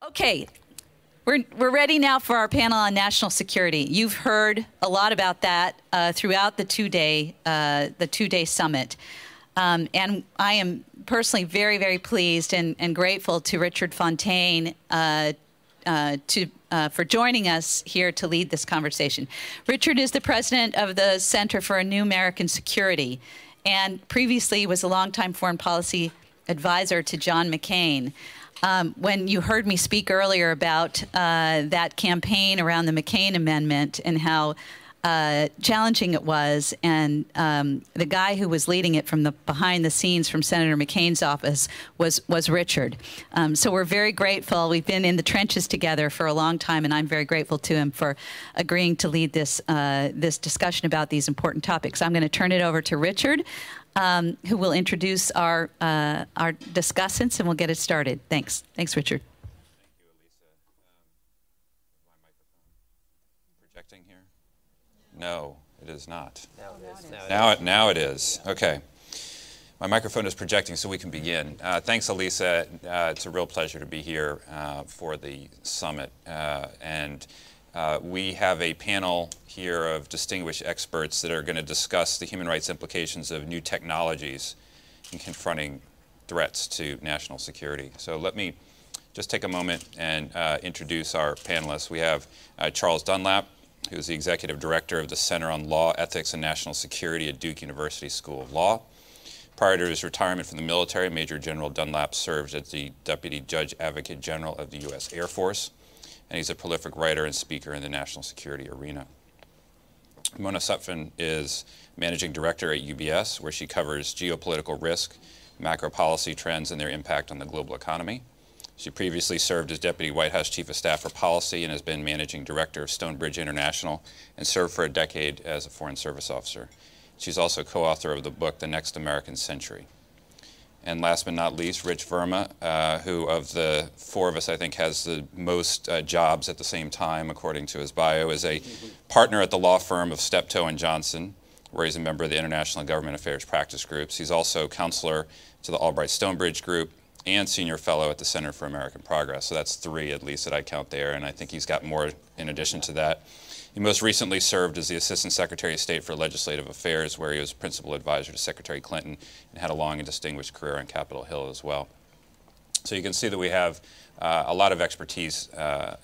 Okay, we're ready now for our panel on national security. You've heard a lot about that throughout the two-day summit. And I am personally very, very pleased and grateful to Richard Fontaine for joining us here to lead this conversation. Richard is the president of the Center for a New American Security, and previously was a longtime foreign policy advisor to John McCain. When you heard me speak earlier about that campaign around the McCain Amendment and how challenging it was, and the guy who was leading it from the behind the scenes from Senator McCain's office was Richard. So we're very grateful. We've been in the trenches together for a long time, and I'm very grateful to him for agreeing to lead this this discussion about these important topics. I'm going to turn it over to Richard, who will introduce our discussants, and we'll get it started. Thanks. Thanks, Richard. Thank you, Elisa. Is my microphone projecting here? No, it is not. Now it is. Okay. My microphone is projecting, so we can begin. Thanks, Elisa. It's a real pleasure to be here for the summit. We have a panel here of distinguished experts that are going to discuss the human rights implications of new technologies in confronting threats to national security. So let me just take a moment and introduce our panelists. We have Charles Dunlap, who is the Executive Director of the Center on Law, Ethics, and National Security at Duke University School of Law. Prior to his retirement from the military, Major General Dunlap served as the Deputy Judge Advocate General of the U.S. Air Force, and he's a prolific writer and speaker in the national security arena. Mona Sutphen is Managing Director at UBS, where she covers geopolitical risk, macro policy trends, and their impact on the global economy. She previously served as Deputy White House Chief of Staff for Policy and has been Managing Director of Stonebridge International and served for a decade as a Foreign Service Officer. She's also co-author of the book, The Next American Century. And last but not least, Rich Verma, who of the four of us, I think, has the most jobs at the same time, according to his bio, is a partner at the law firm of Steptoe and Johnson, where he's a member of the International and Government Affairs Practice Groups. He's also counselor to the Albright Stonebridge Group and senior fellow at the Center for American Progress. So that's three, at least, that I count there, and I think he's got more in addition to that. He most recently served as the Assistant Secretary of State for Legislative Affairs, where he was principal advisor to Secretary Clinton and had a long and distinguished career on Capitol Hill as well. So you can see that we have a lot of expertise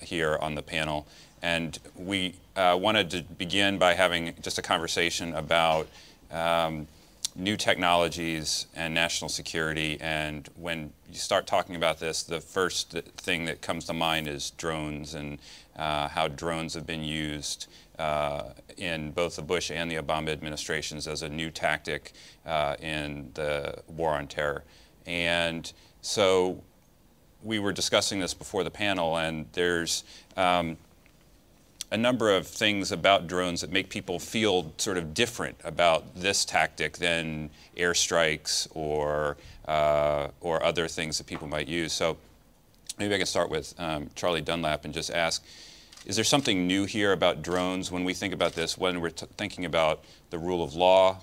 here on the panel, and we wanted to begin by having just a conversation about new technologies and national security. And when you start talking about this, the first thing that comes to mind is drones, and how drones have been used in both the Bush and the Obama administrations as a new tactic in the war on terror. And so we were discussing this before the panel, and there's a number of things about drones that make people feel sort of different about this tactic than airstrikes or other things that people might use. So maybe I can start with Charlie Dunlap and just ask, is there something new here about drones when we think about this, when we're thinking about the rule of law,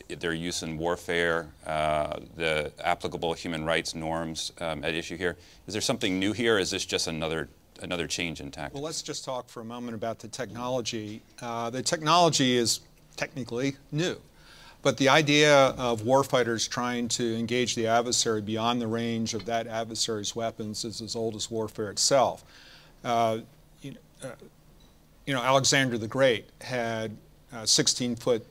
their use in warfare, the applicable human rights norms at issue here? Is there something new here, or is this just another change in tactics? Well, let's just talk for a moment about the technology. The technology is technically new, but the idea of warfighters trying to engage the adversary beyond the range of that adversary's weapons is as old as warfare itself. Alexander the Great had 16-foot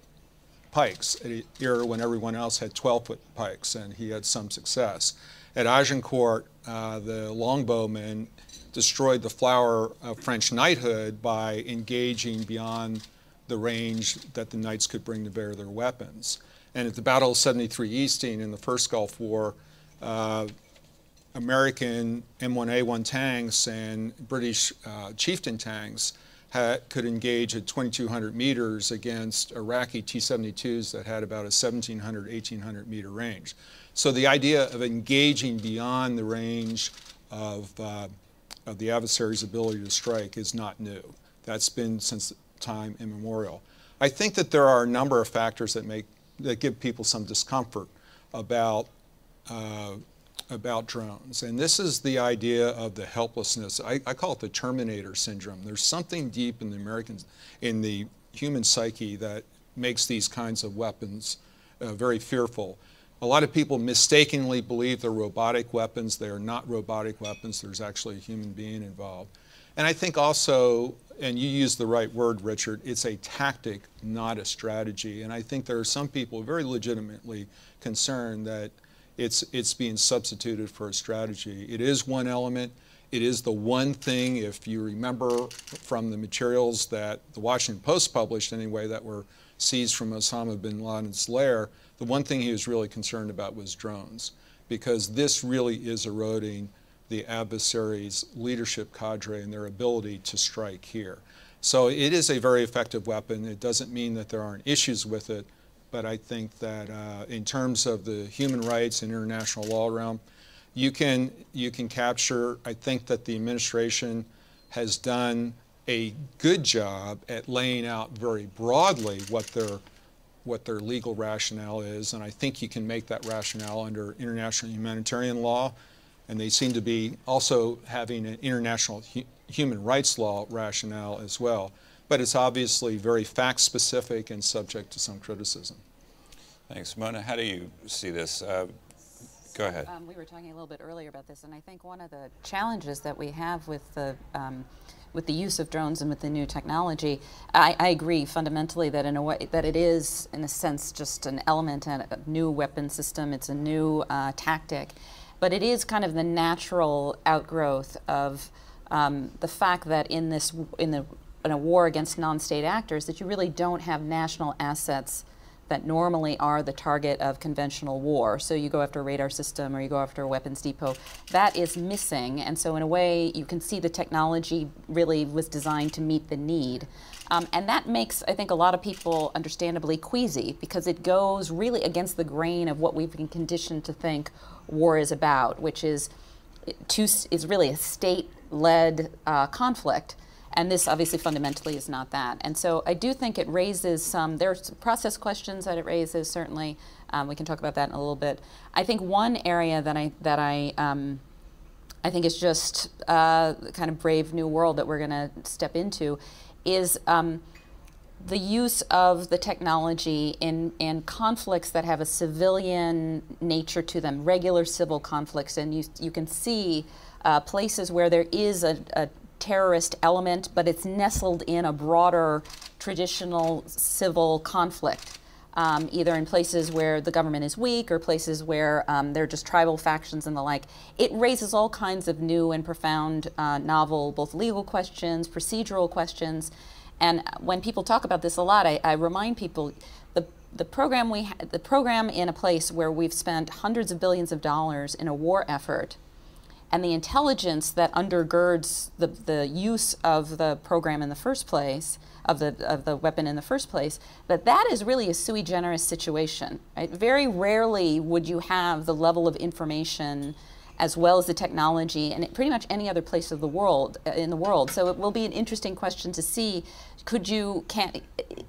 pikes at an era when everyone else had 12-foot pikes, and he had some success. At Agincourt, the longbowmen destroyed the flower of French knighthood by engaging beyond the range that the knights could bring to bear their weapons. And at the Battle of 73 Easting in the First Gulf War, American M1A1 tanks and British Chieftain tanks could engage at 2,200 meters against Iraqi T-72s that had about a 1,700, 1,800 meter range. So the idea of engaging beyond the range of the adversary's ability to strike is not new. That's been since time immemorial. I think that there are a number of factors that give people some discomfort about about drones. And this is the idea of the helplessness. I call it the Terminator syndrome. There's something deep in the human psyche that makes these kinds of weapons very fearful. A lot of people mistakenly believe they're robotic weapons. They are not robotic weapons. There's actually a human being involved. And I think also, and you used the right word, Richard, it's a tactic, not a strategy. And I think there are some people very legitimately concerned that it's being substituted for a strategy. It is one element. It is the one thing, if you remember from the materials that the Washington Post published anyway, that were seized from Osama bin Laden's lair, the one thing he was really concerned about was drones, because this really is eroding the adversary's leadership cadre and their ability to strike here. So it is a very effective weapon. It doesn't mean that there aren't issues with it, but I think that in terms of the human rights and international law realm, you can capture. I think that the administration has done a good job at laying out very broadly what their legal rationale is, and I think you can make that rationale under international humanitarian law, and they seem to be also having an international human rights law rationale as well. But it's obviously very fact-specific and subject to some criticism. Thanks. Mona, how do you see this? Go ahead. We were talking a little bit earlier about this, and I think one of the challenges that we have with the use of drones and with the new technology, I agree fundamentally that in a way that it is, in a sense, just an element and a new weapon system. It's a new tactic, but it is kind of the natural outgrowth of the fact that in a war against non-state actors, that you really don't have national assets that normally are the target of conventional war. So you go after a radar system or you go after a weapons depot. That is missing, and so in a way you can see the technology really was designed to meet the need. And that makes, I think, a lot of people understandably queasy, because it goes really against the grain of what we've been conditioned to think war is about, which is really a state-led conflict. And this obviously fundamentally is not that. And so I do think it raises there are some process questions that it raises, certainly. We can talk about that in a little bit. I think one area that I think is just kind of brave new world that we're going to step into is the use of the technology in conflicts that have a civilian nature to them, regular civil conflicts. And you can see places where there is a terrorist element, but it's nestled in a broader traditional civil conflict, either in places where the government is weak or places where there are just tribal factions and the like. It raises all kinds of new and profound, novel, both legal questions, procedural questions. And when people talk about this a lot, I remind people the program in a place where we've spent hundreds of billions of dollars in a war effort, and the intelligence that undergirds the use of the program in the first place, of the weapon in the first place, that is really a sui generis situation. Right? Very rarely would you have the level of information as well as the technology in pretty much any other place of the world, So it will be an interesting question to see,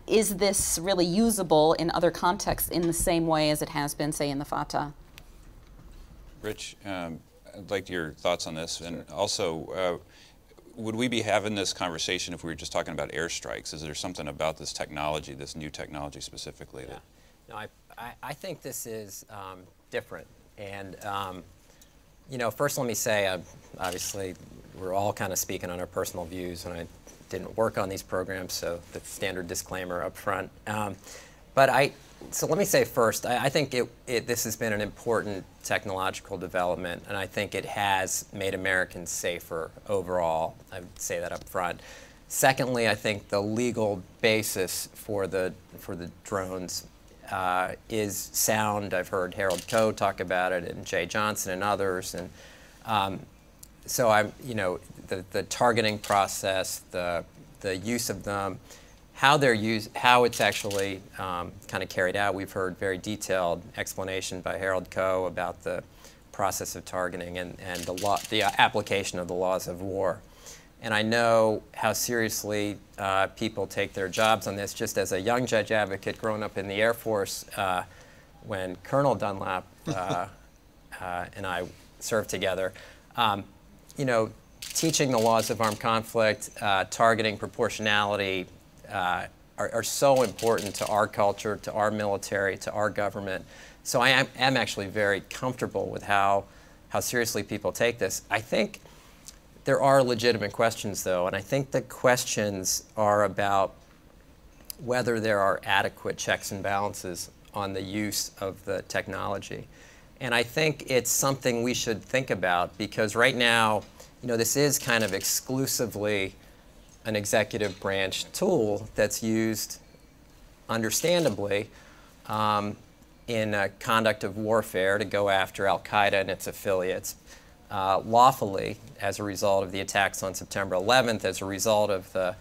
is this really usable in other contexts in the same way as it has been, say, in the Fatah? Rich, I'd like your thoughts on this, and also, would we be having this conversation if we were just talking about airstrikes? Is there something about this technology, this new technology specifically? Yeah. No, I think this is different, and first let me say, obviously, we're all kind of speaking on our personal views, and I didn't work on these programs, so the standard disclaimer up front. So let me say first, I think this has been an important technological development, and I think it has made Americans safer overall. I would say that up front. Secondly, I think the legal basis for the drones is sound. I've heard Harold Coe talk about it, and Jay Johnson and others, and so the targeting process, the use of them, how they're used, how it's actually kind of carried out. We've heard very detailed explanation by Harold Coe about the process of targeting and the application of the laws of war. And I know how seriously people take their jobs on this. Just as a young judge advocate growing up in the Air Force, when Colonel Dunlap and I serve together. You know, teaching the laws of armed conflict, targeting proportionality are so important to our culture, to our military, to our government. So I am actually very comfortable with how seriously people take this. I think there are legitimate questions, though, and I think the questions are about whether there are adequate checks and balances on the use of the technology. And I think it's something we should think about, because right now, you know, this is kind of exclusively an executive branch tool that's used, understandably, in conduct of warfare to go after al-Qaeda and its affiliates, lawfully as a result of the attacks on September 11th, as a result of the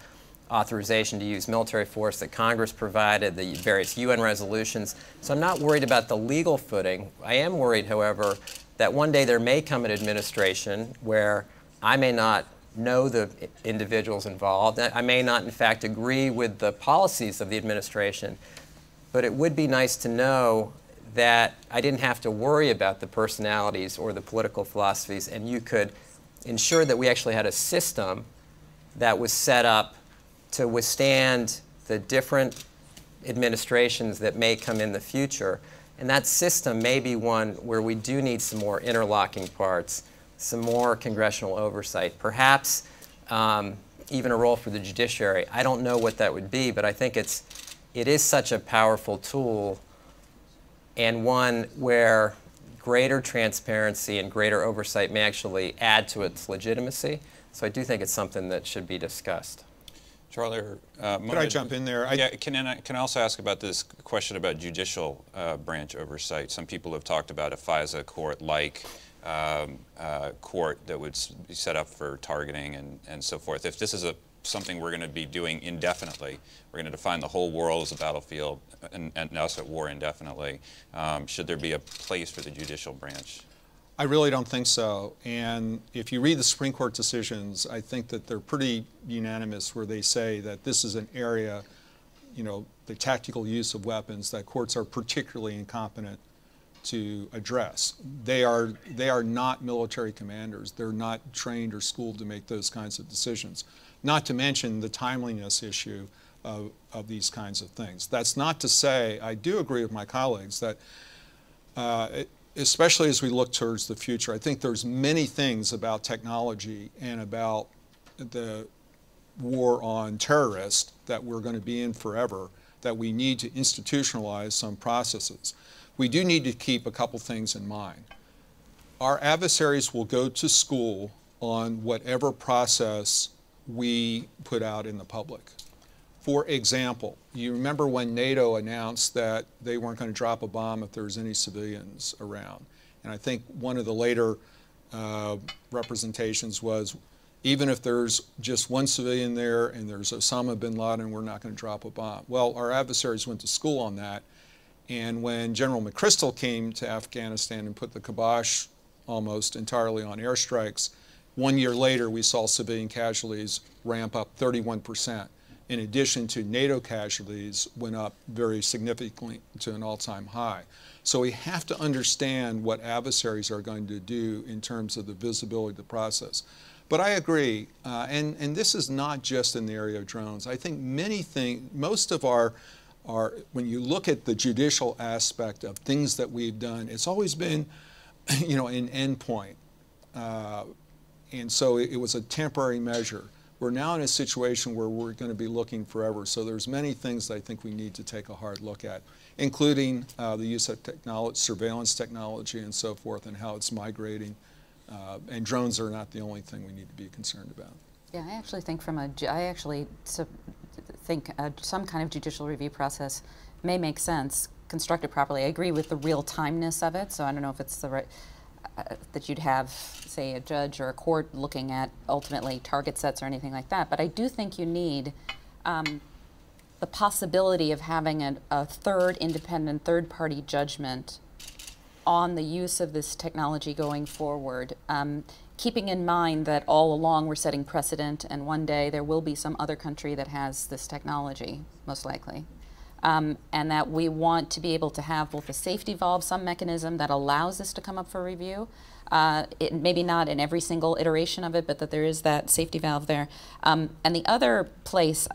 authorization to use military force that Congress provided, the various UN resolutions. So I'm not worried about the legal footing. I am worried, however, that one day there may come an administration where I may not know the individuals involved. I may not, in fact, agree with the policies of the administration, but it would be nice to know that I didn't have to worry about the personalities or the political philosophies, and you could ensure that we actually had a system that was set up to withstand the different administrations that may come in the future. And that system may be one where we do need some more interlocking parts, some more congressional oversight, perhaps even a role for the judiciary. I don't know what that would be, but I think it is such a powerful tool, and one where greater transparency and greater oversight may actually add to its legitimacy. So I do think it's something that should be discussed. Charlie, could I jump in there? Yeah, can I also ask about this question about judicial branch oversight? Some people have talked about a FISA court-like court that would be set up for targeting and so forth. If this is something we're going to be doing indefinitely, we're going to define the whole world as a battlefield and us at war indefinitely, should there be a place for the judicial branch? I really don't think so. And if you read the Supreme Court decisions, I think that they're pretty unanimous where they say that this is an area, you know, the tactical use of weapons that courts are particularly incompetent to address. They are not military commanders. They're not trained or schooled to make those kinds of decisions. Not to mention the timeliness issue of these kinds of things. That's not to say, I do agree with my colleagues that especially as we look towards the future, I think there's many things about technology and about the war on terrorists that we're going to be in forever that we need to institutionalize some processes. We do need to keep a couple things in mind. Our adversaries will go to school on whatever process we put out in the public. For example, you remember when NATO announced that they weren't going to drop a bomb if there was any civilians around. And I think one of the later representations was, even if there's just one civilian there and there's Osama bin Laden, we're not going to drop a bomb. Well, our adversaries went to school on that. And when General McChrystal came to Afghanistan and put the kibosh almost entirely on airstrikes, 1 year later we saw civilian casualties ramp up 31%. In addition to NATO casualties went up very significantly to an all-time high. So we have to understand what adversaries are going to do in terms of the visibility of the process. But I agree, and this is not just in the area of drones. I think many things, most of our, when you look at the judicial aspect of things that we've done, it's always been, you know, an endpoint. And so it was a temporary measure. We're now in a situation where we're going to be looking forever. So there's many things that I think we need to take a hard look at, including the use of technology, surveillance technology and so forth, and how it's migrating. And drones are not the only thing we need to be concerned about. Yeah, I actually think some kind of judicial review process may make sense, constructed properly. I agree with the real-timeness of it, so I don't know if it's the right, that you'd have, say, a judge or a court looking at ultimately target sets or anything like that. But I do think you need the possibility of having a third independent, third-party judgment on the use of this technology going forward, keeping in mind that all along we're setting precedent, and one day there will be some other country that has this technology, most likely. and that we want to be able to have both a safety valve, some mechanism that allows this to come up for review. Maybe not in every single iteration of it, but that there is that safety valve there. And the other place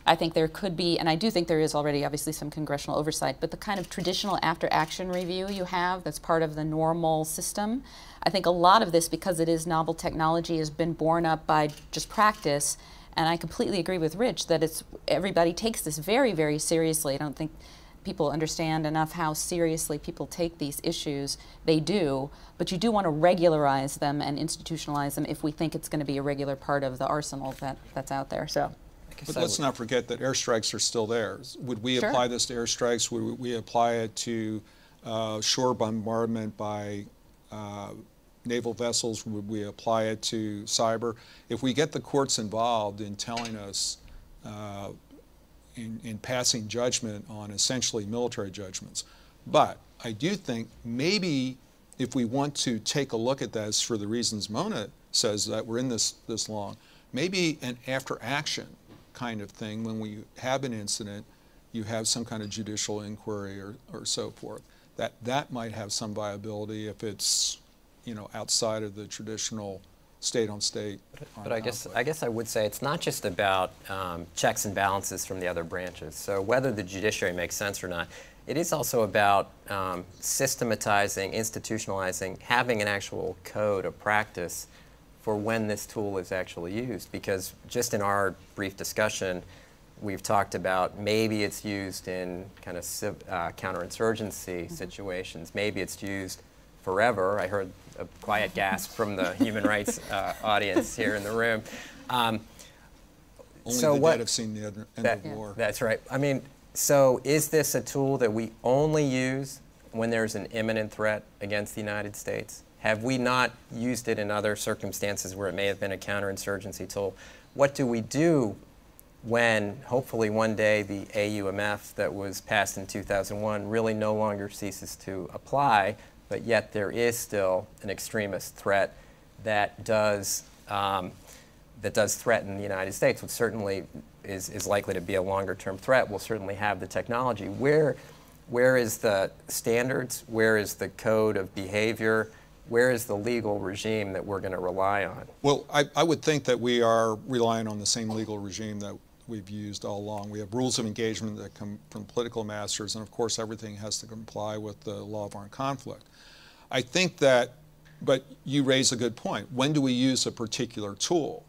I think there could be, and I do think there is already obviously some congressional oversight, but the kind of traditional after-action review you have that's part of the normal system, I think a lot of this, because it is novel technology, has been borne up by just practice. And I completely agree with Rich that everybody takes this very, very seriously. I don't think people understand enough how seriously people take these issues. They do, but you do want to regularize them and institutionalize them if we think it's going to be a regular part of the arsenal that's out there. So. But let's not forget that airstrikes are still there. Would we apply this to airstrikes? Would we apply it to shore bombardment by naval vessels? Would we apply it to cyber? If we get the courts involved in telling us, in passing judgment on essentially military judgments. But I do think maybe if we want to take a look at this for the reasons Mona says that we're in this long, maybe an after action kind of thing, when we have an incident, you have some kind of judicial inquiry or so forth. That might have some viability if it's, you know, outside of the traditional state-on-state. But I guess I would say it's not just about checks and balances from the other branches. So whether the judiciary makes sense or not, it is also about systematizing, institutionalizing, having an actual code of practice for when this tool is actually used. Because just in our brief discussion, we've talked about maybe it's used in kind of counterinsurgency situations. Maybe it's used forever. I heard a quiet gasp from the human rights audience here in the room. Only the dead have seen the end of war. That's right. I mean, so is this a tool that we only use when there's an imminent threat against the United States? Have we not used it in other circumstances where it may have been a counterinsurgency tool? What do we do when, hopefully one day, the AUMF that was passed in 2001 really no longer ceases to apply, but yet there is still an extremist threat that does threaten the United States, which certainly is likely to be a longer-term threat? We'll certainly have the technology. Where is the standards? Where is the code of behavior? Where is the legal regime that we're going to rely on? Well, I would think that we are relying on the same legal regime that we've used all along. We have rules of engagement that come from political masters, and of course everything has to comply with the law of armed conflict. I think that, but you raise a good point. When do we use a particular tool?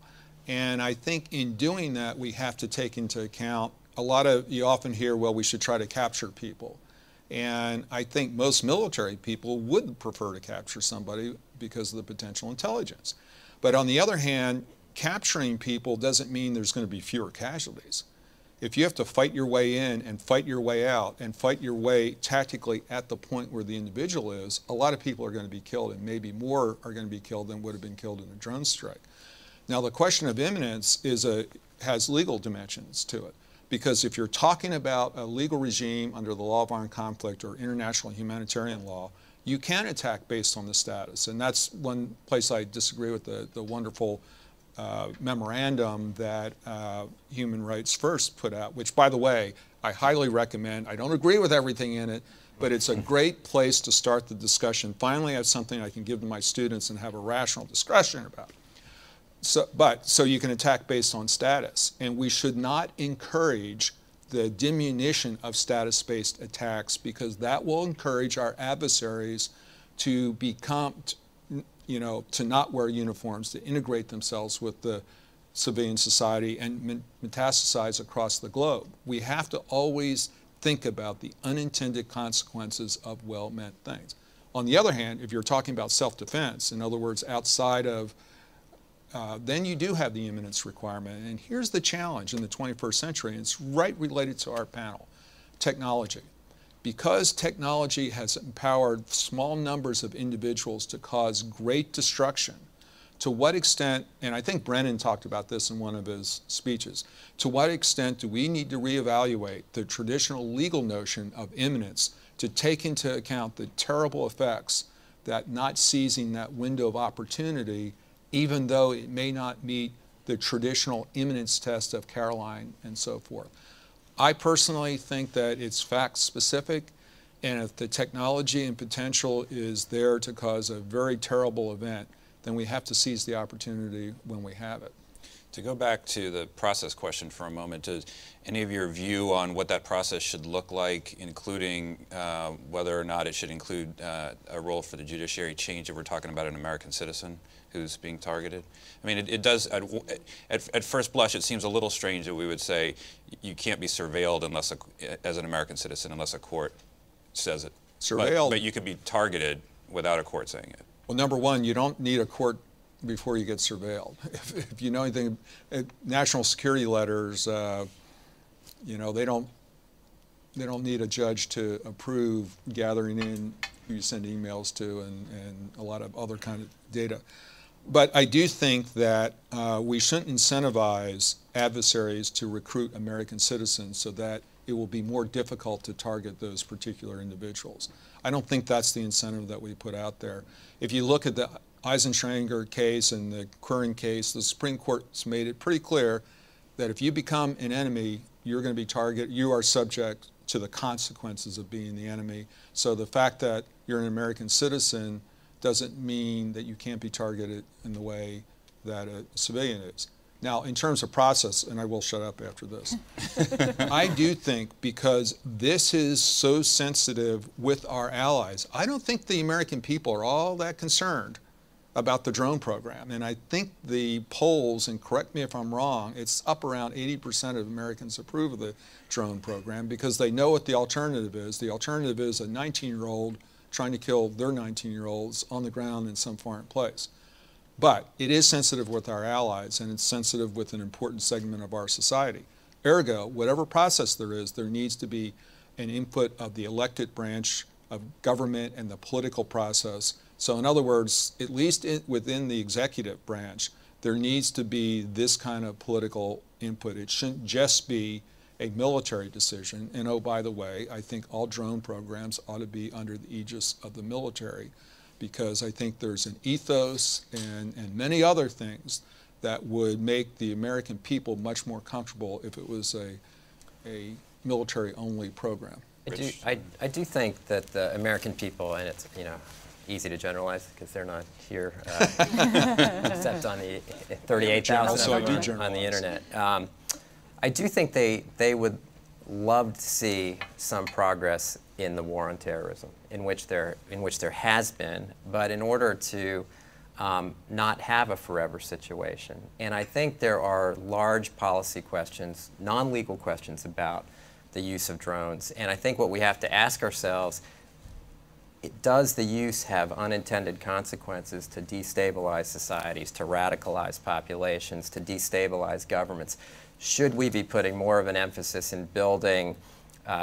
And I think in doing that, we have to take into account you often hear, well, we should try to capture people. And I think most military people would prefer to capture somebody because of the potential intelligence. But on the other hand, capturing people doesn't mean there's going to be fewer casualties. If you have to fight your way in and fight your way out and fight your way tactically at the point where the individual is, a lot of people are going to be killed, and maybe more are going to be killed than would have been killed in a drone strike. Now, the question of imminence has legal dimensions to it. Because if you're talking about a legal regime under the law of armed conflict or international humanitarian law, you can attack based on the status. And that's one place I disagree with the wonderful memorandum that Human Rights First put out, which, by the way, I highly recommend. I don't agree with everything in it, but it's a great place to start the discussion. Finally, I have something I can give to my students and have a rational discussion about. So you can attack based on status. And we should not encourage the diminution of status-based attacks, because that will encourage our adversaries to become, to not wear uniforms, to integrate themselves with the civilian society and metastasize across the globe. We have to always think about the unintended consequences of well-meant things. On the other hand, if you're talking about self-defense, in other words, outside of then you do have the imminence requirement. And here's the challenge in the 21st century, and it's right related to our panel: technology. Because technology has empowered small numbers of individuals to cause great destruction, to what extent, and I think Brennan talked about this in one of his speeches, to what extent do we need to reevaluate the traditional legal notion of imminence to take into account the terrible effects that not seizing that window of opportunity, even though it may not meet the traditional imminence test of Caroline and so forth. I personally think that it's fact specific, and if the technology and potential is there to cause a very terrible event, then we have to seize the opportunity when we have it. To go back to the process question for a moment, does any of your view on what that process should look like, including whether or not it should include a role for the judiciary, change if we're talking about an American citizen who's being targeted? I mean, it does, at first blush, it seems a little strange that we would say you can't be surveilled unless as an American citizen unless a court says it. Surveilled. But you could be targeted without a court saying it. Well, number one, you don't need a court before you get surveilled. If you know anything, national security letters, you know, they don't need a judge to approve gathering in who you send emails to and a lot of other kind of data. But I do think that we shouldn't incentivize adversaries to recruit American citizens so that it will be more difficult to target those particular individuals. I don't think that's the incentive that we put out there. If you look at the Eisenschlager case and the Quirin case, the Supreme Court's made it pretty clear that if you become an enemy, you're going to be targeted, you are subject to the consequences of being the enemy. So the fact that you're an American citizen doesn't mean that you can't be targeted in the way that a civilian is. Now, in terms of process, and I will shut up after this, I do think because this is so sensitive with our allies, I don't think the American people are all that concerned about the drone program. And I think the polls, and correct me if I'm wrong, it's up around 80% of Americans approve of the drone program because they know what the alternative is. The alternative is a 19-year-old trying to kill their 19-year-olds on the ground in some foreign place. But it is sensitive with our allies, and it's sensitive with an important segment of our society. Ergo, whatever process there is, there needs to be an input of the elected branch of government and the political process. So in other words, at least within the executive branch, there needs to be this kind of political input. It shouldn't just be a military decision. And oh, by the way, I think all drone programs ought to be under the aegis of the military, because I think there's an ethos and many other things that would make the American people much more comfortable if it was a military-only program. I do think that the American people, and it's, you know, easy to generalize because they're not here except on the 38,000 on the internet. I do think they would love to see some progress in the war on terrorism, in which there has been, but in order to not have a forever situation. And I think there are large policy questions, non-legal questions about the use of drones. And I think what we have to ask ourselves, does the use have unintended consequences to destabilize societies, to radicalize populations, to destabilize governments? Should we be putting more of an emphasis in building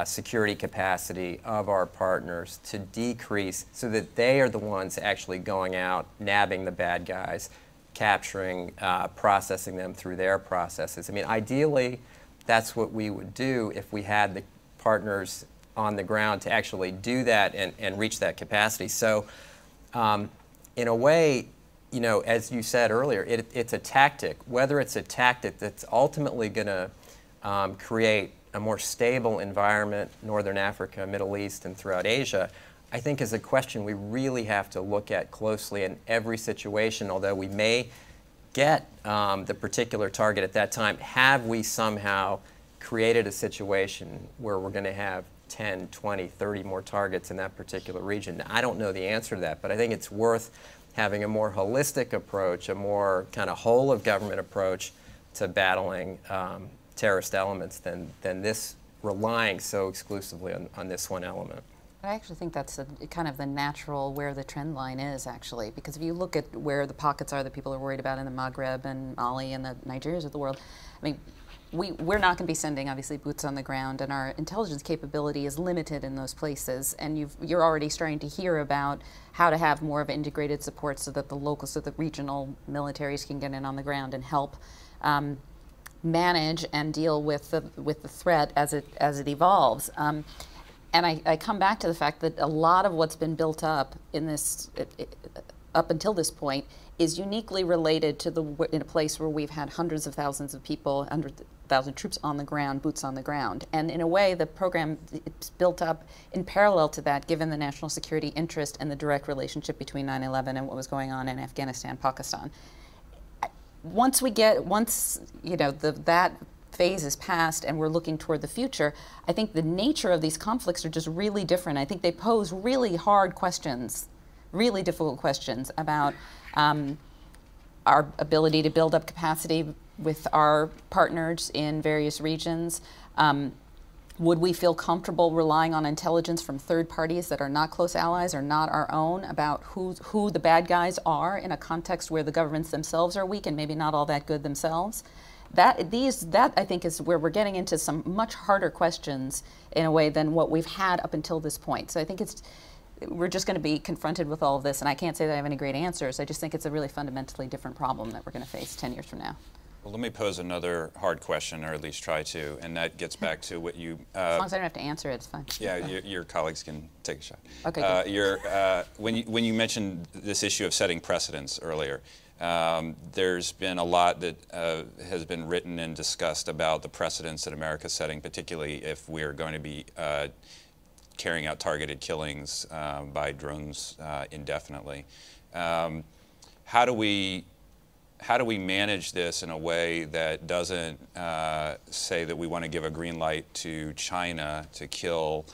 security capacity of our partners to decrease so that they are the ones actually going out, nabbing the bad guys, capturing, processing them through their processes? I mean, ideally, that's what we would do if we had the partners on the ground to actually do that and reach that capacity. So in a way, you know, as you said earlier, it's a tactic. Whether it's a tactic that's ultimately going to create a more stable environment, Northern Africa, Middle East, and throughout Asia, I think is a question we really have to look at closely in every situation. Although we may get the particular target at that time, have we somehow created a situation where we're going to have 10, 20, 30 more targets in that particular region? I don't know the answer to that, but I think it's worth having a more holistic approach, a more kind of whole of government approach to battling terrorist elements than this relying so exclusively on this one element. I actually think that's kind of the natural where the trend line is, actually, because if you look at where the pockets are that people are worried about in the Maghreb and Mali and the Nigerias of the world, I mean, we're not going to be sending, obviously, boots on the ground, and our intelligence capability is limited in those places. And you're already starting to hear about how to have more of integrated support so that the local, so the regional militaries can get in on the ground and help manage and deal with the threat as it evolves. And I come back to the fact that a lot of what's been built up in this up until this point is uniquely related to in a place where we've had hundreds of thousands of people, 100,000 troops on the ground, boots on the ground. And in a way, the program is built up in parallel to that, given the national security interest and the direct relationship between 9/11 and what was going on in Afghanistan, Pakistan. Once you know, that phase is past and we're looking toward the future, I think the nature of these conflicts are just really different. I think they pose really hard questions, really difficult questions about our ability to build up capacity with our partners in various regions. Would we feel comfortable relying on intelligence from third parties that are not close allies or not our own about who the bad guys are in a context where the governments themselves are weak and maybe not all that good themselves? That I think is where we're getting into some much harder questions in a way than what we've had up until this point. So I think we're just going to be confronted with all of this, and I can't say that I have any great answers. I just think it's a really fundamentally different problem that we're going to face 10 years from now. Well, let me pose another hard question, or at least try to, and that gets back to what you... as long as I don't have to answer it, it's fine. Yeah, your colleagues can take a shot. Okay, when you mentioned this issue of setting precedents earlier, there's been a lot that has been written and discussed about the precedents that America's setting, particularly if we're going to be carrying out targeted killings by drones indefinitely. How do we manage this in a way that doesn't say that we want to give a green light to China to kill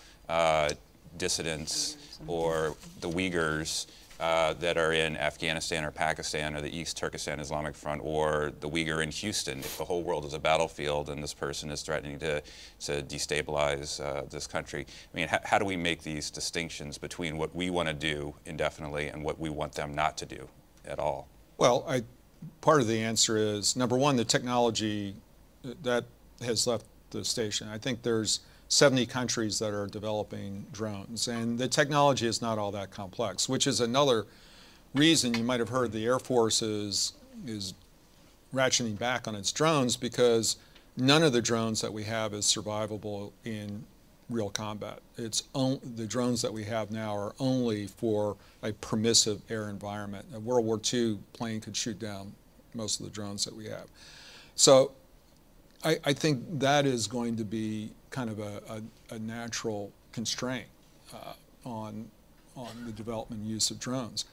dissidents or the Uyghurs that are in Afghanistan or Pakistan or the East Turkestan Islamic Front, or the Uyghur in Houston, if the whole world is a battlefield and this person is threatening to destabilize this country? I mean, how do we make these distinctions between what we want to do indefinitely and what we want them not to do at all? Well, part of the answer is, number one, the technology that has left the station. I think there's 70 countries that are developing drones, and the technology is not all that complex, which is another reason you might have heard the Air Force is ratcheting back on its drones, because none of the drones that we have is survivable in real combat. The drones that we have now are only for a permissive air environment. A World War II plane could shoot down most of the drones that we have. So I think that is going to be kind of a natural constraint on the development and use of drones.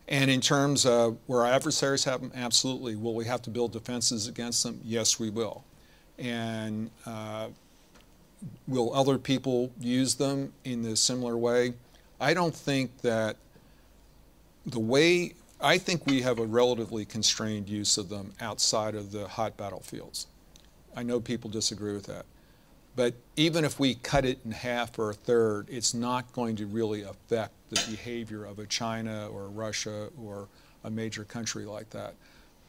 And in terms of where our adversaries have them, absolutely. Will we have to build defenses against them? Yes, we will. And will other people use them in a similar way? I don't think that I think we have a relatively constrained use of them outside of the hot battlefields. I know people disagree with that. But even if we cut it in half or a third, it's not going to really affect the behavior of a China or a Russia or a major country like that.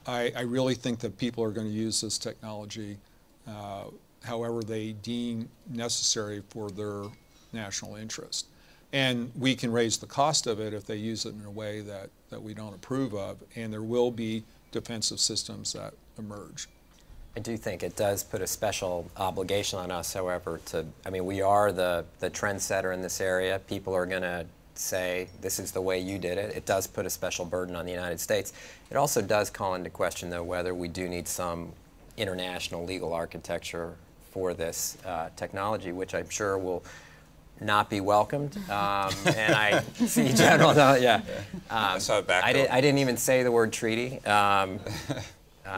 I really think that people are going to use this technology however they deem necessary for their national interest. And we can raise the cost of it if they use it in a way that we don't approve of, and there will be defensive systems that emerge. I do think it does put a special obligation on us, however, I mean, we are the trendsetter in this area. People are going to say, this is the way you did it. It does put a special burden on the United States. It also does call into question, though, whether we do need some international legal architecture for this technology, which I'm sure will not be welcomed. And I see General, yeah. I saw it back. I didn't even say the word treaty.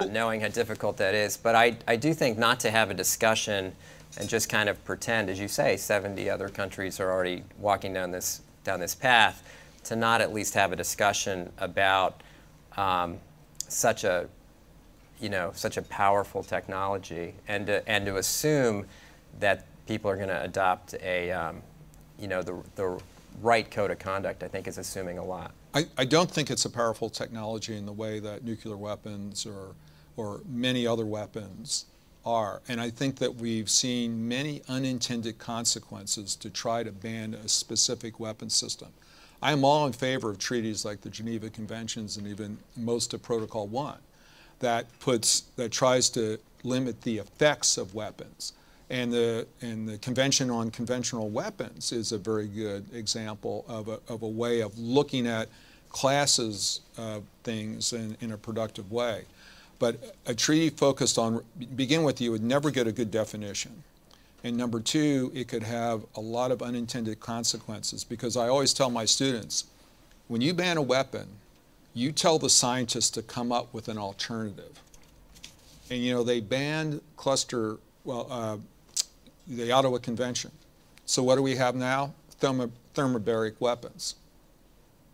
Knowing how difficult that is. But I do think not to have a discussion and just kind of pretend, as you say, 70 other countries are already walking down this path, to not at least have a discussion about such a powerful technology, and to assume that people are going to adopt the right code of conduct, I think, is assuming a lot. I don't think it's a powerful technology in the way that nuclear weapons or many other weapons are. And I think that we've seen many unintended consequences to try to ban a specific weapon system. I'm all in favor of treaties like the Geneva Conventions and even most of Protocol 1 that tries to limit the effects of weapons. And the Convention on Conventional Weapons is a very good example of a way of looking at classes of things in a productive way. But a treaty focused on, begin with, you would never get a good definition. And number two, it could have a lot of unintended consequences, because I always tell my students, when you ban a weapon, you tell the scientists to come up with an alternative. And you know, they banned cluster, well, the Ottawa Convention. So what do we have now? Thermobaric weapons.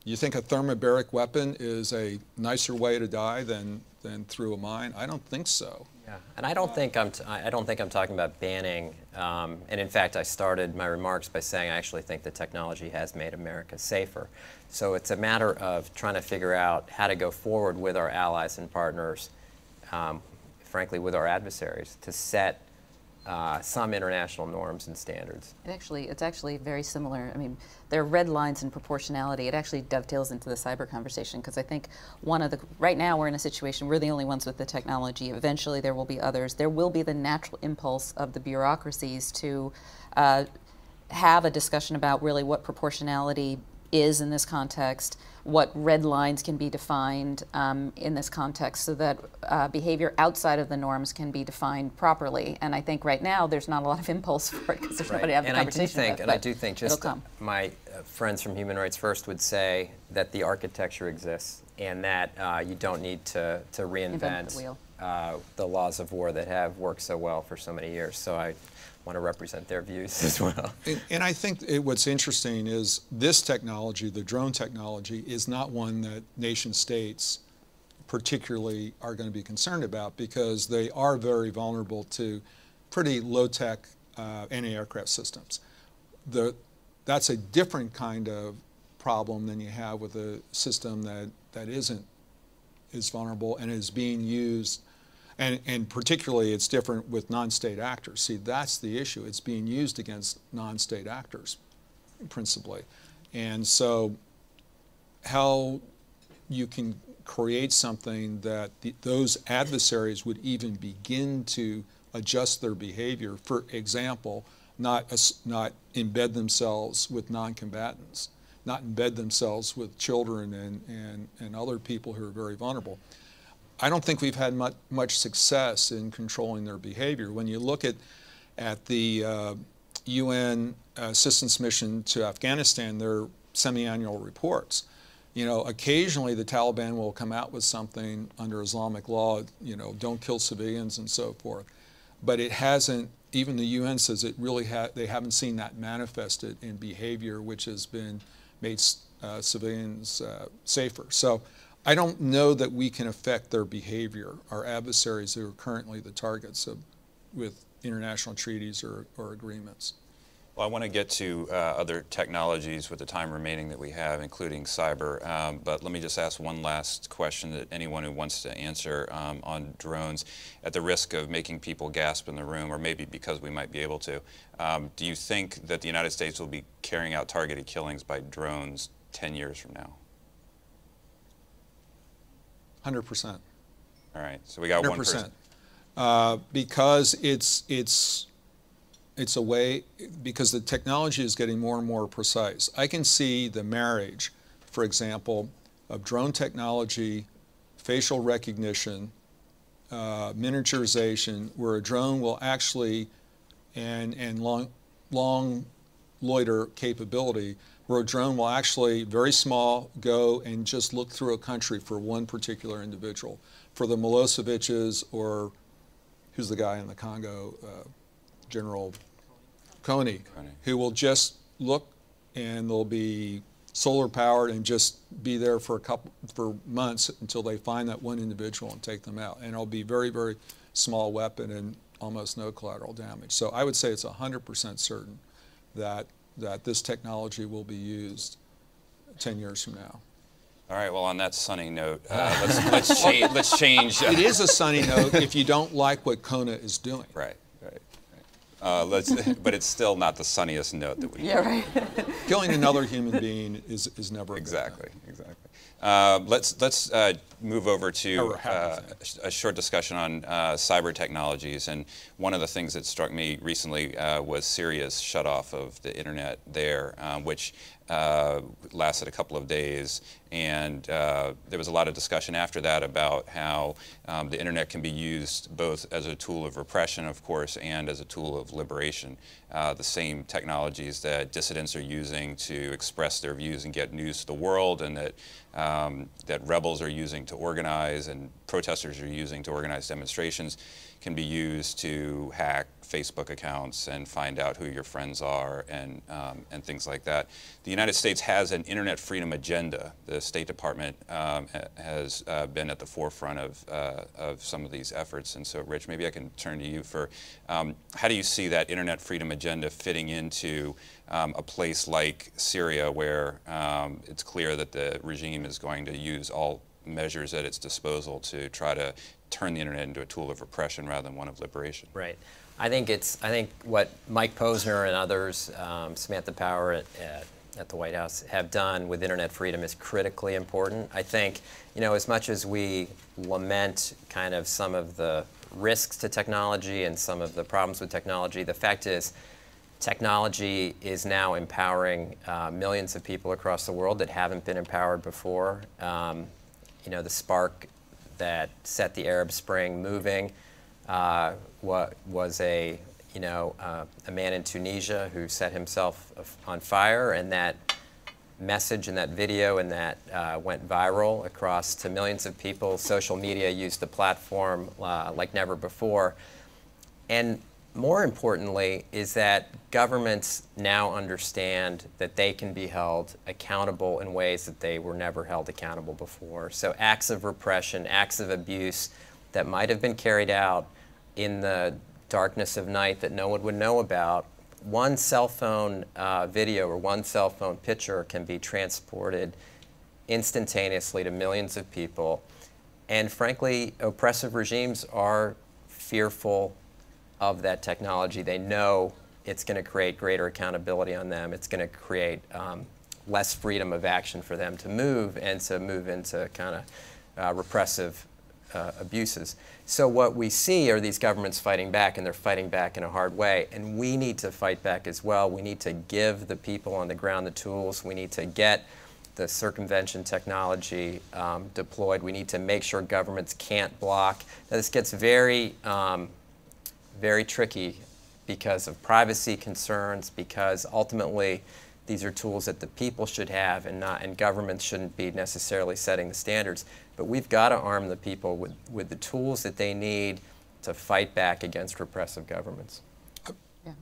You think a thermobaric weapon is a nicer way to die than through a mine? I don't think so. Yeah, and I don't think I'm talking about banning. And in fact, I started my remarks by saying I actually think the technology has made America safer. So it's a matter of trying to figure out how to go forward with our allies and partners, frankly, with our adversaries, to set some international norms and standards. It's actually very similar. I mean, there are red lines in proportionality. It actually dovetails into the cyber conversation, because I think right now we're in a situation, we're the only ones with the technology. Eventually there will be others. There will be the natural impulse of the bureaucracies to have a discussion about really what proportionality is in this context, what red lines can be defined in this context, so that behavior outside of the norms can be defined properly. And I think right now there's not a lot of impulse for it, because there's nobody to have the conversation with. And I do think just my friends from Human Rights First would say that the architecture exists, and that you don't need to reinvent the laws of war that have worked so well for so many years. So I want to represent their views as well. And I think what's interesting is this technology, the drone technology, is not one that nation states particularly are going to be concerned about, because they are very vulnerable to pretty low-tech anti-aircraft systems. That's a different kind of problem than you have with a system that isn't as vulnerable and is being used. And particularly, it's different with non-state actors. See, that's the issue. It's being used against non-state actors, principally. And so how you can create something that those adversaries would even begin to adjust their behavior, for example, not embed themselves with non-combatants, not embed themselves with children and other people who are very vulnerable. I don't think we've had much success in controlling their behavior. When you look at the UN assistance mission to Afghanistan, their semi-annual reports, you know, occasionally the Taliban will come out with something under Islamic law, you know, don't kill civilians and so forth. But it hasn't, even the UN says it really they haven't seen that manifested in behavior which has been made civilians safer. So I don't know that we can affect their behavior, our adversaries who are currently the targets with international treaties or agreements. Well, I want to get to other technologies with the time remaining that we have, including cyber. But let me just ask one last question that anyone who wants to answer on drones, at the risk of making people gasp in the room, or maybe because we might be able to. Do you think that the United States will be carrying out targeted killings by drones 10 years from now? 100%. All right, so we got 1%. 100%. Because it's a way, because the technology is getting more and more precise. I can see the marriage, for example, of drone technology, facial recognition, miniaturization, where a drone will actually, and long loiter capability, where a drone will actually, very small, go and just look through a country for one particular individual. For the Milosevic's, or who's the guy in the Congo, General Kony, who will just look, and they'll be solar powered and just be there for months until they find that one individual and take them out. And it'll be very, very small weapon and almost no collateral damage. So I would say it's 100% certain that this technology will be used 10 years from now. All right, well, on that sunny note, let's change. It is a sunny note if you don't like what Kona is doing. Right. But it's still not the sunniest note that we Yeah, right. Killing another human being is never exactly. Let's move over to a short discussion on cyber technologies. And one of the things that struck me recently was Syria's shutoff of the internet there, which lasted a couple of days, and there was a lot of discussion after that about how the internet can be used both as a tool of repression, of course, and as a tool of liberation. The same technologies that dissidents are using to express their views and get news to the world, and that rebels are using to organize and protesters are using to organize demonstrations, can be used to hack Facebook accounts and find out who your friends are and things like that. The United States has an internet freedom agenda. The State Department has been at the forefront of some of these efforts. And so, Rich, maybe I can turn to you for how do you see that internet freedom agenda fitting into a place like Syria, where it's clear that the regime is going to use all measures at its disposal to try to turn the internet into a tool of repression rather than one of liberation? Right. I think what Mike Posner and others, Samantha Power at the White House, have done with internet freedom is critically important. I think, you know, as much as we lament kind of some of the risks to technology and some of the problems with technology, the fact is technology is now empowering millions of people across the world that haven't been empowered before. You know, the spark that set the Arab Spring moving was a man in Tunisia who set himself on fire, and that message and that video and that went viral across to millions of people. Social media used the platform like never before. And more importantly is that governments now understand that they can be held accountable in ways that they were never held accountable before. So acts of repression, acts of abuse that might have been carried out in the darkness of night that no one would know about, one cell phone video or one cell phone picture can be transported instantaneously to millions of people. And frankly, oppressive regimes are fearful of that technology. They know it's going to create greater accountability on them. It's going to create less freedom of action for them to move and to move into kind of repressive abuses. So what we see are these governments fighting back, and they're fighting back in a hard way. And we need to fight back as well. We need to give the people on the ground the tools. We need to get the circumvention technology deployed. We need to make sure governments can't block. Now, this gets very tricky because of privacy concerns, because ultimately these are tools that the people should have, and governments shouldn't be necessarily setting the standards. But we've got to arm the people with the tools that they need to fight back against repressive governments. Yeah,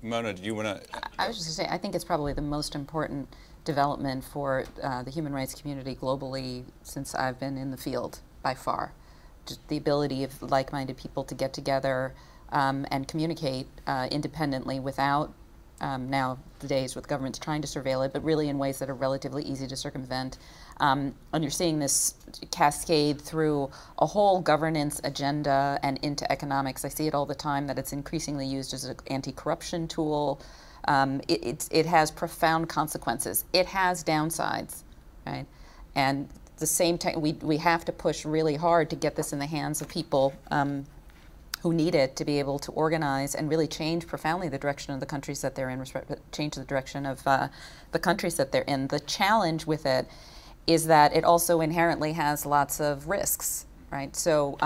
Mona, do you want to? I was just going to say, I think it's probably the most important development for the human rights community globally since I've been in the field, by far. Just the ability of like-minded people to get together and communicate independently without now the days with governments trying to surveil it, but really in ways that are relatively easy to circumvent. And you're seeing this cascade through a whole governance agenda and into economics. I see it all the time that it's increasingly used as an anti-corruption tool. It has profound consequences. It has downsides, right? And the same time, we have to push really hard to get this in the hands of people who need it to be able to organize and really change profoundly the direction of the countries that they're in, change the direction of the countries that they're in. The challenge with it is that it also inherently has lots of risks, right? So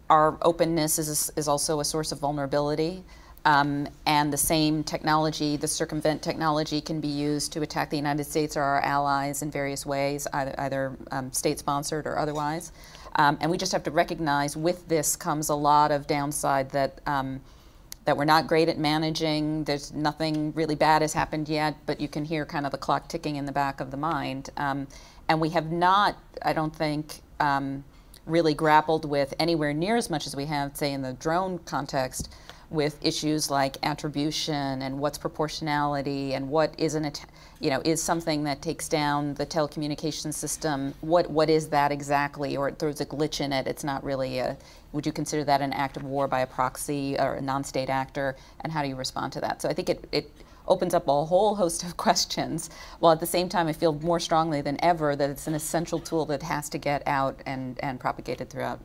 our openness is also a source of vulnerability. And the same technology, the circumvent technology, can be used to attack the United States or our allies in various ways, either state-sponsored or otherwise. And we just have to recognize with this comes a lot of downside that we're not great at managing. There's nothing really bad has happened yet, but you can hear kind of the clock ticking in the back of the mind. And we have not, I don't think, really grappled with anywhere near as much as we have, say, in the drone context, with issues like attribution and what's proportionality and what isn't, is something that takes down the telecommunications system. What is that exactly? Or there's a glitch in it. It's not really would you consider that an act of war by a proxy or a non-state actor? And how do you respond to that? So I think it opens up a whole host of questions, while at the same time I feel more strongly than ever that it's an essential tool that has to get out and propagated throughout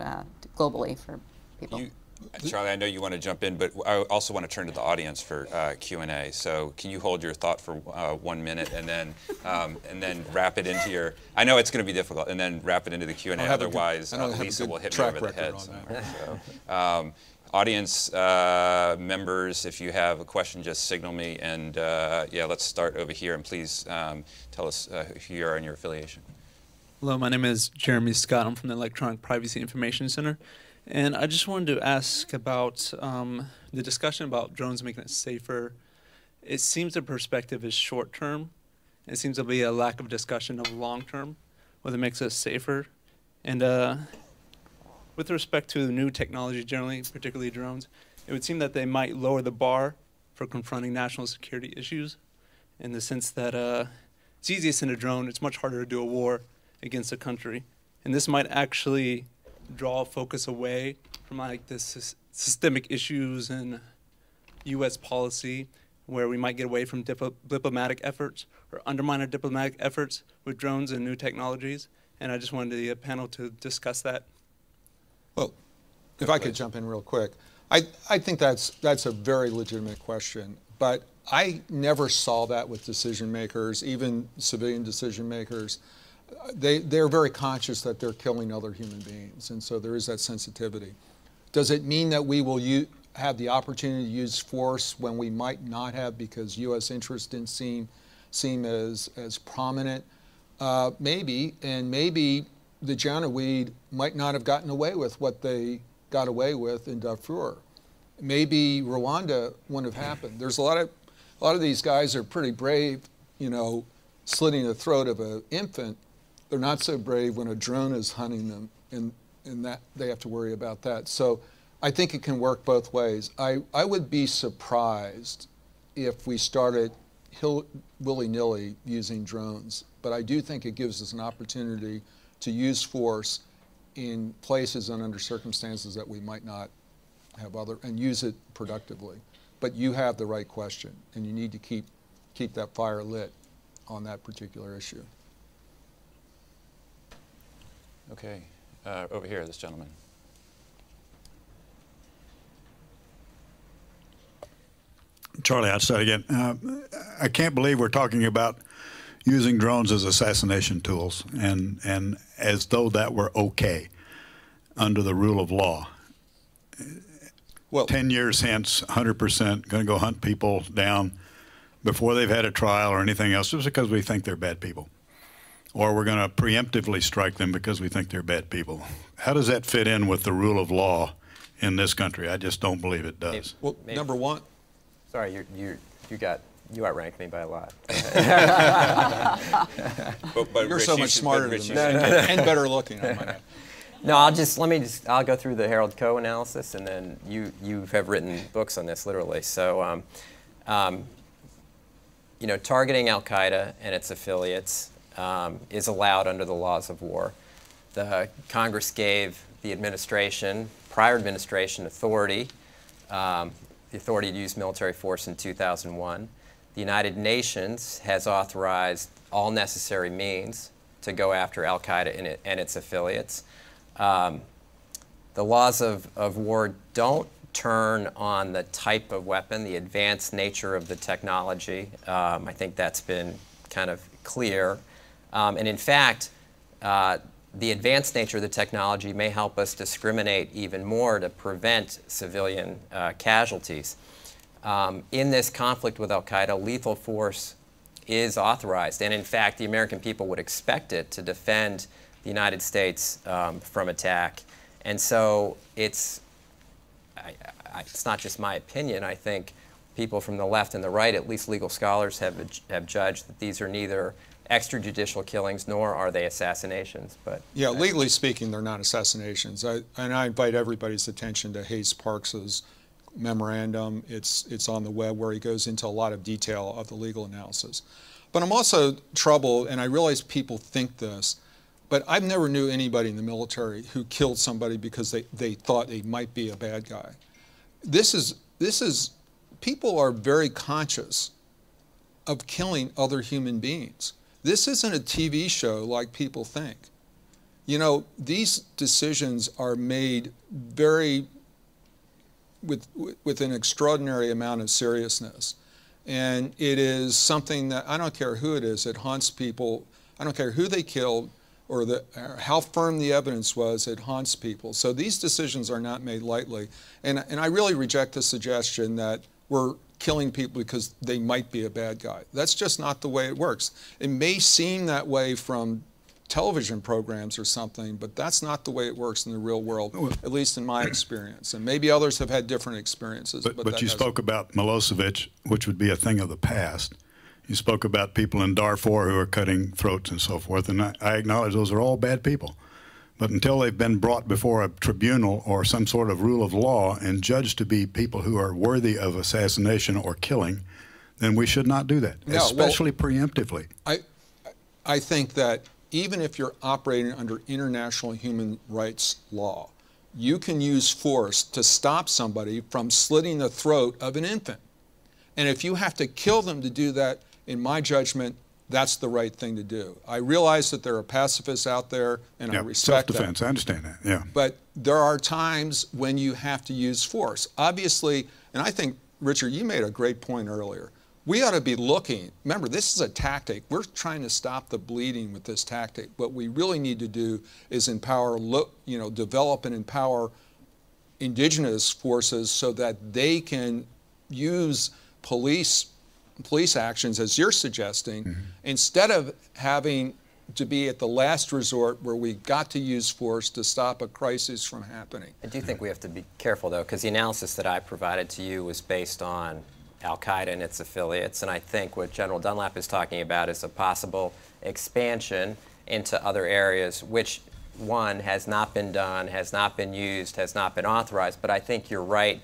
globally for people. Charlie, I know you want to jump in, but I also want to turn to the audience for Q&A. So can you hold your thought for 1 minute and then wrap it into your, I know it's going to be difficult, and then wrap it into the Q&A, otherwise Lisa will hit me over the head somewhere. So, audience members, if you have a question, just signal me, and yeah, let's start over here, and please tell us who you are and your affiliation. Hello, my name is Jeremy Scott. I'm from the Electronic Privacy Information Center. And I just wanted to ask about the discussion about drones making it safer. It seems the perspective is short-term. It seems to be a lack of discussion of long-term, whether it makes us safer. And with respect to new technology generally, particularly drones, it would seem that they might lower the bar for confronting national security issues, in the sense that it's easy to send a drone. It's much harder to do a war against a country. And this might actually draw focus away from like this systemic issues in U.S. policy, where we might get away from diplomatic efforts or undermine our diplomatic efforts with drones and new technologies. And I just wanted the panel to discuss that. Well, if I could jump in real quick, I think that's a very legitimate question, but I never saw that with decision makers, even civilian decision makers. They're very conscious that they're killing other human beings, and so there is that sensitivity. Does it mean that we will have the opportunity to use force when we might not have because U.S. interests didn't seem as prominent? Maybe, and maybe the Janjaweed might not have gotten away with what they got away with in Darfur. Maybe Rwanda wouldn't have happened. There's a lot of these guys are pretty brave, you know, slitting the throat of an infant. They're not so brave when a drone is hunting them, and that they have to worry about that. So I think it can work both ways. I would be surprised if we started willy-nilly using drones, but I do think it gives us an opportunity to use force in places and under circumstances that we might not have and use it productively. But you have the right question, and you need to keep that fire lit on that particular issue. Okay, over here, this gentleman. Charlie, I'll start again. I can't believe we're talking about using drones as assassination tools, and as though that were okay under the rule of law. Well, 10 years hence, 100% going to go hunt people down before they've had a trial or anything else, just because we think they're bad people. Or we're going to preemptively strike them because we think they're bad people. How does that fit in with the rule of law in this country? I just don't believe it does. Well, number one. Sorry, you outranked me by a lot. but You're so much smarter than me and better looking, I might add. No, I'll go through the Harold Coe analysis, and then you have written books on this, literally. So, you know, targeting Al-Qaeda and its affiliates is allowed under the laws of war. The Congress gave the administration, prior administration, authority, the authority to use military force in 2001. The United Nations has authorized all necessary means to go after Al-Qaeda and its affiliates. The laws of war don't turn on the type of weapon, the advanced nature of the technology. I think that's been kind of clear. And in fact, the advanced nature of the technology may help us discriminate even more to prevent civilian casualties. In this conflict with Al-Qaeda, lethal force is authorized, and in fact, the American people would expect it to defend the United States from attack. And so it's not just my opinion. I think people from the left and the right, at least legal scholars, have judged that these are neither extrajudicial killings nor are they assassinations. But yeah, legally speaking, they're not assassinations. And I invite everybody's attention to Hayes Parks's memorandum. It's on the web, where he goes into a lot of detail of the legal analysis. But I'm also troubled, and I realize people think this, but I've never knew anybody in the military who killed somebody because they thought they might be a bad guy. People are very conscious of killing other human beings. This isn't a TV show like people think. You know, these decisions are made very with an extraordinary amount of seriousness. And it is something that, I don't care who it is, it haunts people. I don't care who they killed or how firm the evidence was, it haunts people. So these decisions are not made lightly. And I really reject the suggestion that we're killing people because they might be a bad guy. That's just not the way it works. It may seem that way from television programs or something, but that's not the way it works in the real world, at least in my experience. And maybe others have had different experiences. But you spoke about Milosevic, which would be a thing of the past. You spoke about people in Darfur who are cutting throats and so forth, and I acknowledge those are all bad people. But until they've been brought before a tribunal or some sort of rule of law and judged to be people who are worthy of assassination or killing, then we should not do that, especially preemptively. I think that even if you're operating under international human rights law, you can use force to stop somebody from slitting the throat of an infant. And if you have to kill them to do that, in my judgment, that's the right thing to do. I realize that there are pacifists out there, and I respect that. Self-defense, I understand that, yeah. But there are times when you have to use force. Obviously, and I think, Richard, you made a great point earlier. We ought to be looking, remember, this is a tactic. We're trying to stop the bleeding with this tactic. What we really need to do is empower, develop and empower indigenous forces so that they can use police actions, as you're suggesting, instead of having to be at the last resort where we got to use force to stop a crisis from happening. I do think we have to be careful, though, because the analysis that I provided to you was based on Al-Qaeda and its affiliates, and I think what General Dunlap is talking about is a possible expansion into other areas, which, one, has not been done, has not been used, has not been authorized, but I think you're right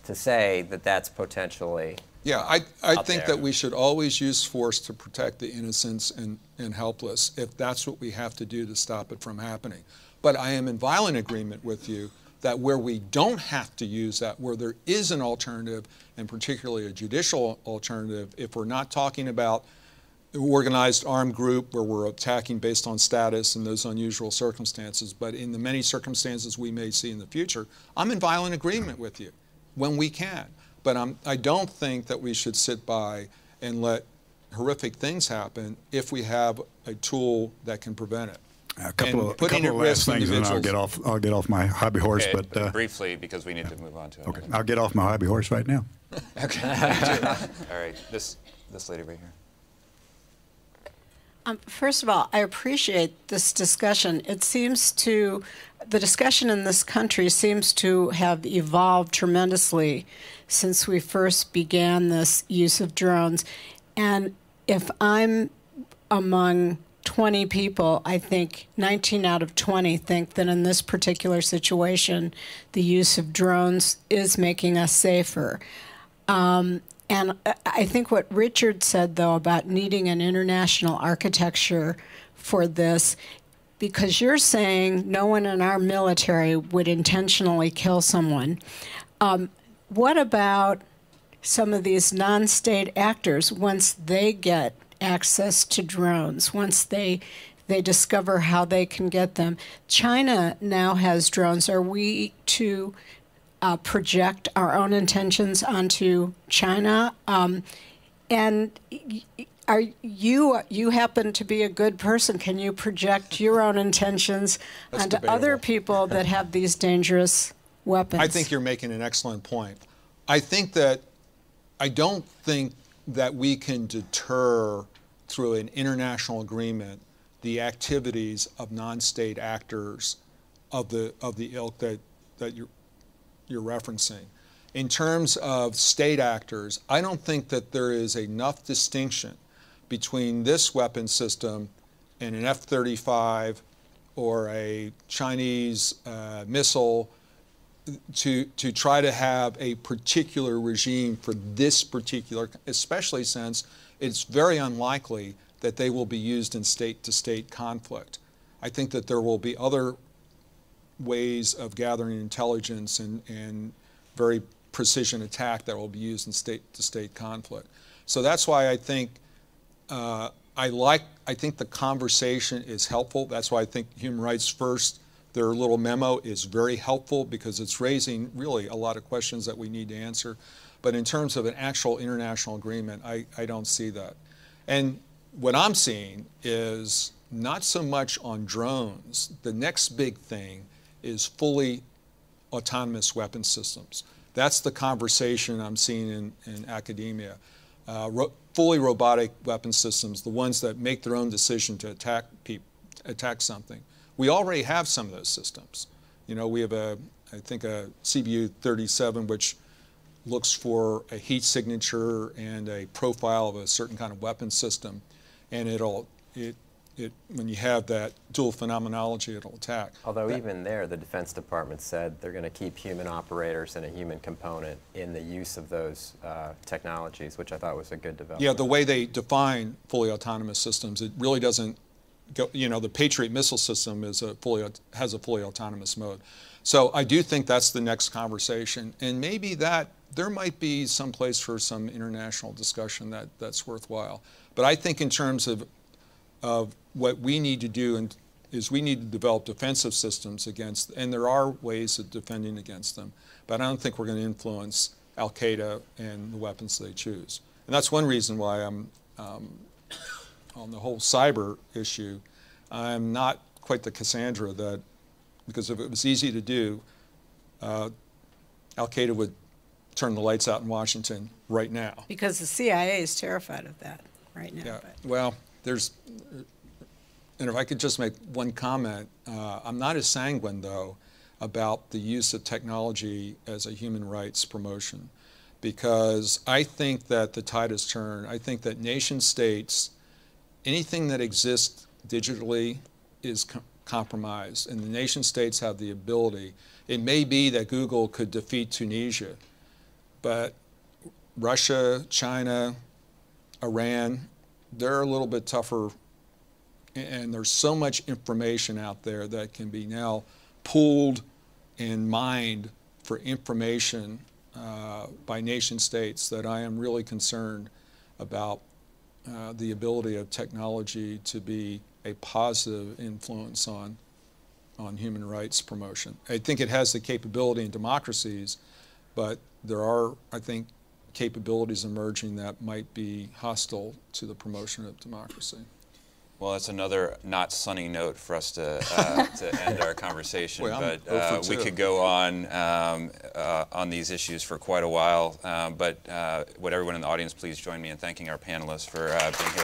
to say that that's potentially Yeah, I think that we should always use force to protect the innocent and helpless if that's what we have to do to stop it from happening. But I am in violent agreement with you that where we don't have to use that, where there is an alternative, and particularly a judicial alternative, if we're not talking about the organized armed group where we're attacking based on status and those unusual circumstances, but in the many circumstances we may see in the future, I'm in violent agreement with you when we can. But I don't think that we should sit by and let horrific things happen if we have a tool that can prevent it. A couple of last things, and then I'll get off my hobby horse. Okay, but briefly, because we need to move on to it. Okay, I'll get off my hobby horse right now. Okay. All right, this lady right here. First of all, I appreciate this discussion. It seems the discussion in this country seems to have evolved tremendously since we first began this use of drones. And if I'm among 20 people, I think 19 out of 20 think that in this particular situation, the use of drones is making us safer. And I think what Richard said, though, about needing an international architecture for this, because you're saying no one in our military would intentionally kill someone. What about some of these non-state actors once they get access to drones, once they discover how they can get them? China now has drones. Are we to project our own intentions onto China? And you happen to be a good person. Can you project your own intentions onto other people that have these dangerous weapons? I think you're making an excellent point. I don't think that we can deter through an international agreement the activities of non-state actors of the ilk that you're referencing. In terms of state actors, I don't think that there is enough distinction between this weapon system and an F-35 or a Chinese missile to try to have a particular regime for this particular, especially since it's very unlikely that they will be used in state-to-state conflict. I think that there will be other ways of gathering intelligence and very precision attack that will be used in state-to-state conflict. So that's why I think I think the conversation is helpful. That's why I think Human Rights First Their little memo is very helpful because it's raising really a lot of questions that we need to answer. But in terms of an actual international agreement, I don't see that. And what I'm seeing is not so much on drones. The next big thing is fully autonomous weapon systems. That's the conversation I'm seeing in academia. Fully robotic weapon systems, the ones that make their own decision to attack something. We already have some of those systems. You know, we have I think a CBU-37, which looks for a heat signature and a profile of a certain kind of weapon system, and when you have that dual phenomenology, it'll attack. Although even there, the Defense Department said they're going to keep human operators and a human component in the use of those technologies, which I thought was a good development. Yeah, the way they define fully autonomous systems, it really doesn't go, you know, the Patriot missile system has a fully autonomous mode. So I do think that's the next conversation, and maybe there might be some place for some international discussion that's worthwhile. But I think in terms of what we need to do is we need to develop defensive systems against, and there are ways of defending against them, but I don't think we're going to influence Al-Qaeda and the weapons they choose. And that's one reason why I'm, on the whole cyber issue, I'm not quite the Cassandra that, because if it was easy to do, Al-Qaeda would turn the lights out in Washington right now. Because the CIA is terrified of that right now. Yeah, well, and if I could just make one comment, I'm not as sanguine, though, about the use of technology as a human rights promotion, because I think that the tide has turned. I think that nation states, anything that exists digitally is compromised, and the nation states have the ability. It may be that Google could defeat Tunisia, but Russia, China, Iran, they're a little bit tougher, and there's so much information out there that can be now pooled and mined for information by nation states that I am really concerned about the ability of technology to be a positive influence on human rights promotion. I think it has the capability in democracies, but there are, I think, capabilities emerging that might be hostile to the promotion of democracy. Well, that's another not sunny note for us to end our conversation. Well, but we could go on these issues for quite a while. But would everyone in the audience please join me in thanking our panelists for being here.